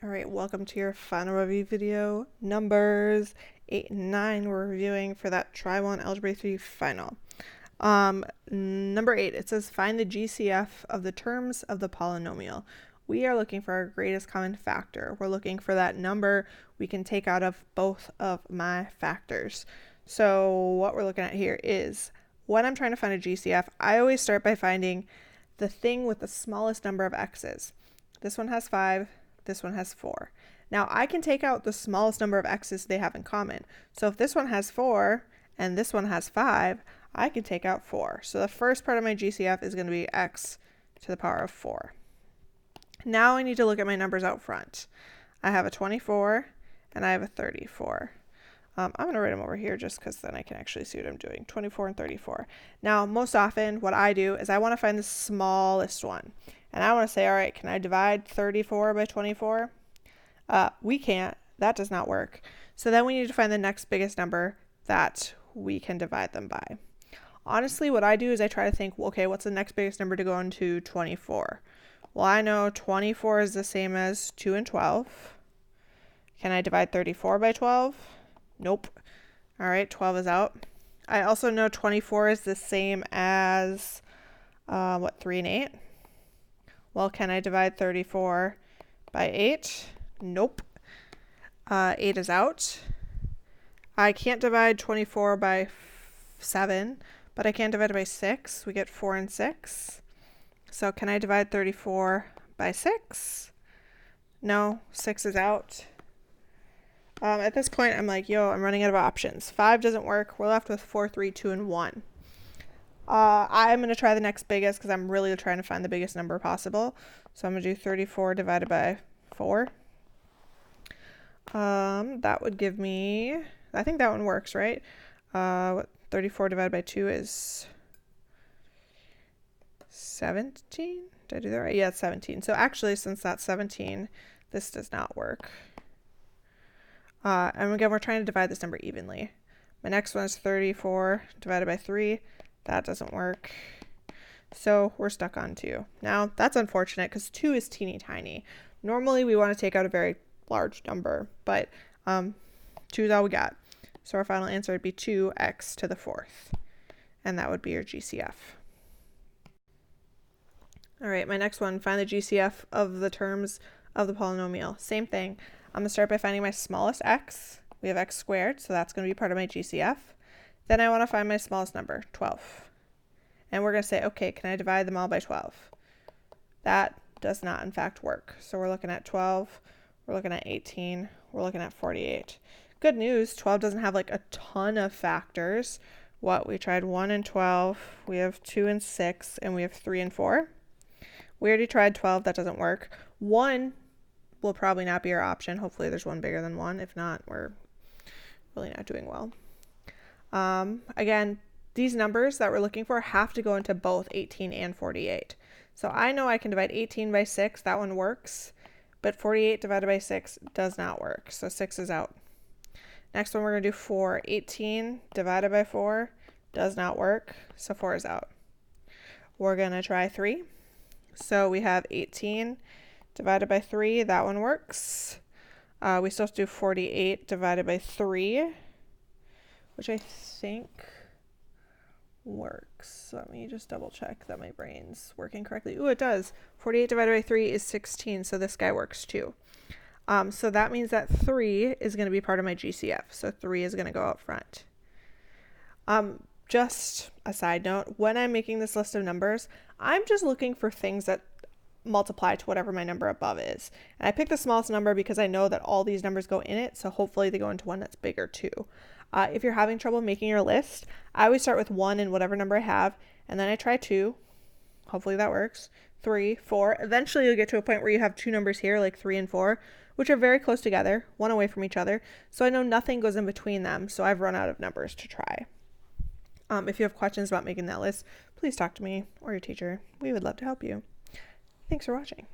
All right, welcome to your final review video. Numbers 8 and 9 we're reviewing for that T1 Algebra 3 final. Number 8, it says find the GCF of the terms of the polynomial. We are looking for our greatest common factor. We're looking for that number we can take out of both of my factors. So what we're looking at here is when I'm trying to find a GCF, I always start by finding the thing with the smallest number of x's. This one has 5. This one has 4. Now I can take out the smallest number of x's they have in common. So if this one has 4 and this one has 5, I can take out 4. So the first part of my GCF is going to be x to the power of 4. Now I need to look at my numbers out front. I have a 24 and I have a 34. I'm going to write them over here just because then I can actually see what I'm doing. 24 and 34. Now, most often what I do is I want to find the smallest one. And I want to say, all right, can I divide 34 by 24? We can't. That does not work. So then we need to find the next biggest number that we can divide them by. Honestly, what I do is I try to think, okay, what's the next biggest number to go into 24? Well, I know 24 is the same as 2 and 12. Can I divide 34 by 12? Nope. All right, 12 is out. I also know 24 is the same as, 3 and 8? Well, can I divide 34 by 8? Nope. 8 is out. I can't divide 24 by 7, but I can divide it by 6. We get 4 and 6. So can I divide 34 by 6? No, 6 is out. At this point, I'm like, I'm running out of options. 5 doesn't work. We're left with 4, 3, 2, and 1. I'm going to try the next biggest because I'm really trying to find the biggest number possible. So I'm going to do 34 divided by 4. That would give me, I think that one works, right? 34 divided by 2 is 17? Did I do that right? Yeah, it's 17. So actually, since that's 17, this does not work. And again, we're trying to divide this number evenly. My next one is 34 divided by 3. That doesn't work. So we're stuck on 2. Now, that's unfortunate because 2 is teeny tiny. Normally, we want to take out a very large number, but 2 is all we got. So our final answer would be 2x to the 4th. And that would be your GCF. All right, my next one, find the GCF of the terms of the polynomial. Same thing. I'm going to start by finding my smallest x. We have x squared, so that's going to be part of my GCF. Then I want to find my smallest number, 12. And we're going to say, okay, can I divide them all by 12? That does not, in fact, work. So we're looking at 12, we're looking at 18, we're looking at 48. Good news, 12 doesn't have like a ton of factors. We tried 1 and 12, we have 2 and 6, and we have 3 and 4. We already tried 12, that doesn't work. 1 will probably not be our option. Hopefully there's one bigger than 1. If not, we're really not doing well. Again, these numbers that we're looking for have to go into both 18 and 48. So I know I can divide 18 by 6. That one works. But 48 divided by 6 does not work. So 6 is out. Next one we're going to do 4. 18 divided by 4 does not work. So 4 is out. We're going to try 3. So we have 18 divided by 3. That one works. We still have to do 48 divided by 3. Which I think works. Let me just double check that my brain's working correctly. Ooh, it does. 48 divided by 3 is 16, so this guy works too. So that means that 3 is going to be part of my GCF. So 3 is going to go up front. Just a side note, when I'm making this list of numbers, I'm just looking for things that multiply to whatever my number above is. And I picked the smallest number because I know that all these numbers go in it, so hopefully they go into one that's bigger too. If you're having trouble making your list, I always start with 1 and whatever number I have, and then I try 2. Hopefully that works. 3, 4. Eventually you'll get to a point where you have 2 numbers here, like 3 and 4, which are very close together, one away from each other. So I know nothing goes in between them, so I've run out of numbers to try. If you have questions about making that list, please talk to me or your teacher. We would love to help you. Thanks for watching.